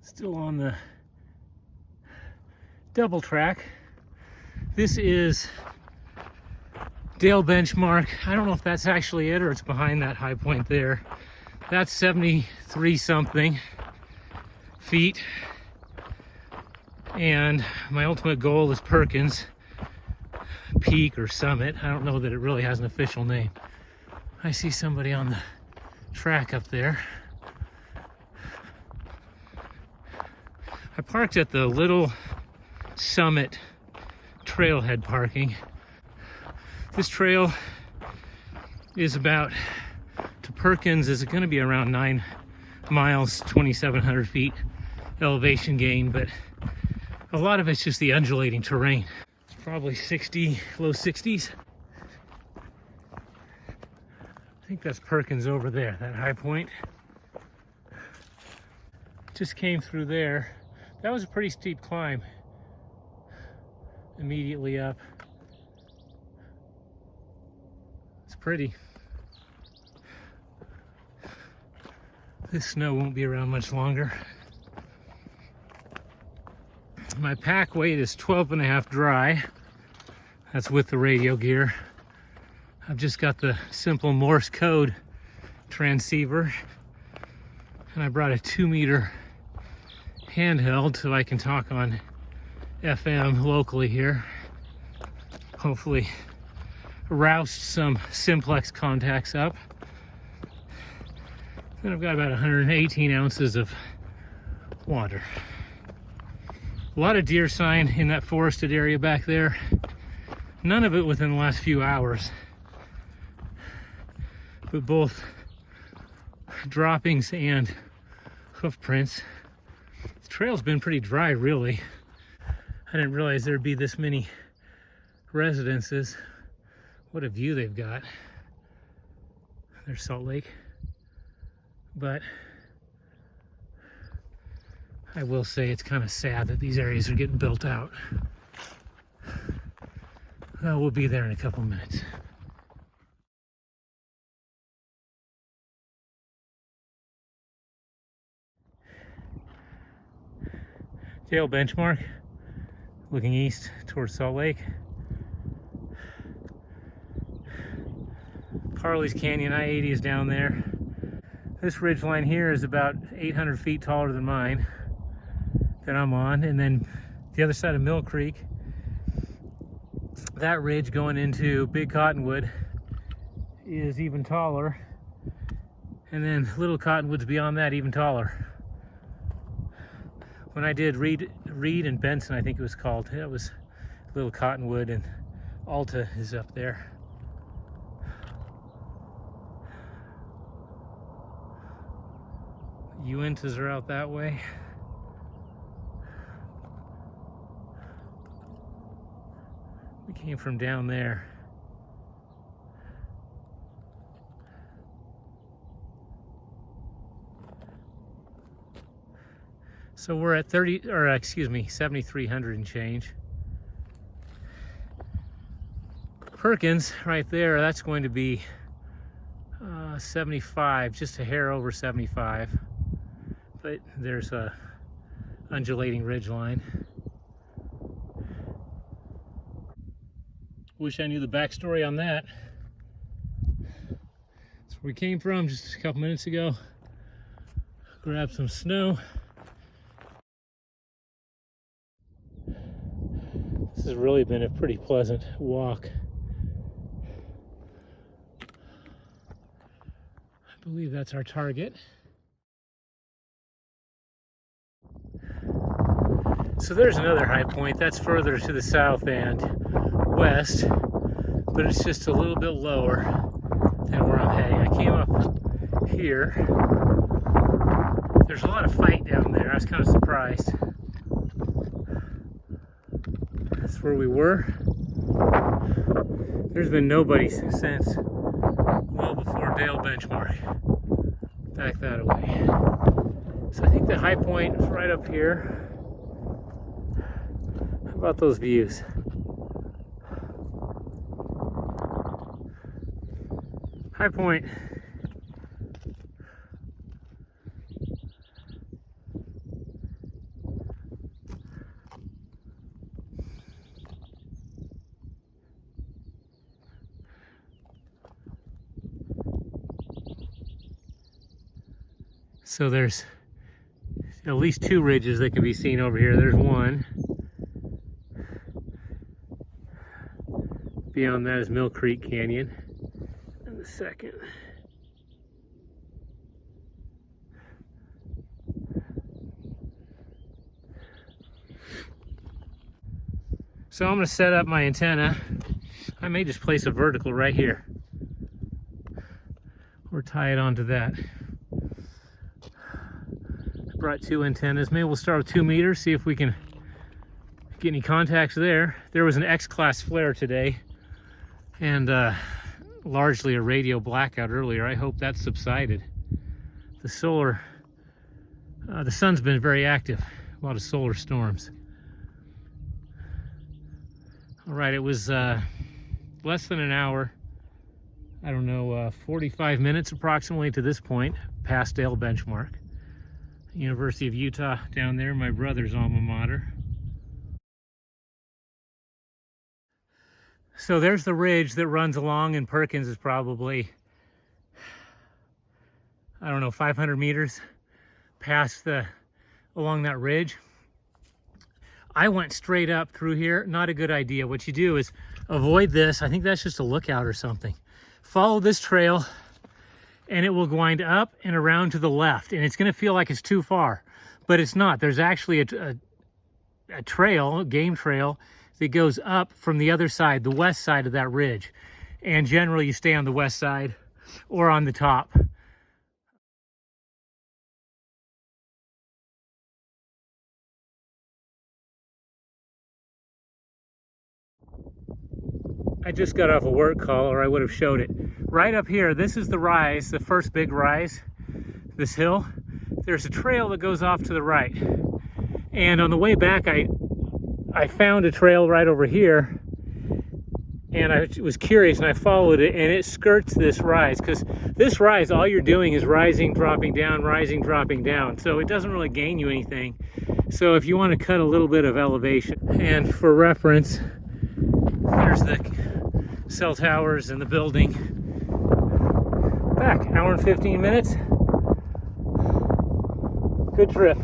Still on the double track. This is Dale Benchmark. I don't know if that's actually it or it's behind that high point there. That's 73 something feet. And my ultimate goal is Perkins Peak or Summit. I don't know that it really has an official name. I see somebody on the track up there. I parked at the little Summit trailhead parking. This trail is about to Perkins is going to be around 9 miles, 2,700 feet elevation gain, but a lot of it's just the undulating terrain. It's probably 60, low 60s. I think that's Perkins over there, that high point. Just came through there. That was a pretty steep climb. Immediately up. It's pretty. This snow won't be around much longer. My pack weight is 12.5 dry. That's with the radio gear. I've just got the simple Morse code transceiver, and I brought a 2-meter handheld so I can talk on FM locally here. Hopefully roust some simplex contacts up. Then I've got about 118 ounces of water. A lot of deer sign in that forested area back there. None of it within the last few hours. But both droppings and hoof prints. The trail's been pretty dry, really. I didn't realize there'd be this many residences. What a view they've got. There's Salt Lake. But I will say it's kind of sad that these areas are getting built out. Well, we'll be there in a couple minutes. Dale Benchmark, looking east towards Salt Lake. Carly's Canyon I-80 is down there. This ridgeline here is about 800 feet taller than mine that I'm on, and then the other side of Mill Creek, that ridge going into Big Cottonwood is even taller, and then Little Cottonwood's beyond that, even taller. When I did Reed and Benson, I think it was called, that was Little Cottonwood, and Alta is up there. Uintas are out that way. We came from down there. So we're at 7,300 and change. Perkins right there, that's going to be 75, just a hair over 75. But there's a undulating ridge line. Wish I knew the backstory on that. That's where we came from just a couple minutes ago. Grabbed some snow. This has really been a pretty pleasant walk. I believe that's our target. So there's another high point. That's further to the south and west, but it's just a little bit lower than where I'm heading. I came up here. There's a lot of fight down there. I was kind of surprised. That's where we were. There's been nobody since well before Dale Benchmark. Back that way. So I think the high point is right up here. How about those views? High point. So there's at least 2 ridges that can be seen over here. There's one. Beyond that is Mill Creek Canyon. And the second. So I'm going to set up my antenna. I may just place a vertical right here, or tie it onto that. I brought 2 antennas. Maybe we'll start with 2 meters, see if we can get any contacts there. There was an X-class flare today, and largely a radio blackout earlier. I hope that subsided. The sun's been very active. A lot of solar storms. All right, it was less than an hour. I don't know, 45 minutes approximately to this point, past Dale benchmark. University of Utah down there, my brother's alma mater. So there's the ridge that runs along, and Perkins is probably, I don't know, 500 meters past along that ridge. I went straight up through here. Not a good idea. What you do is avoid this. I think that's just a lookout or something. Follow this trail, and it will wind up and around to the left, and it's going to feel like it's too far, but it's not. There's actually a trail, a game trail, that goes up from the other side, the west side of that ridge, and generally you stay on the west side or on the top. I just got off a work call, or I would have showed it. Right up here, this is the rise, the first big rise, this hill. There's a trail that goes off to the right. And on the way back, I found a trail right over here, and I was curious, and I followed it, and it skirts this rise, because this rise, all you're doing is rising, dropping down, rising, dropping down. So it doesn't really gain you anything. So if you want to cut a little bit of elevation, and for reference, there's the cell towers and the building. Back, hour and 15 minutes. Good trip.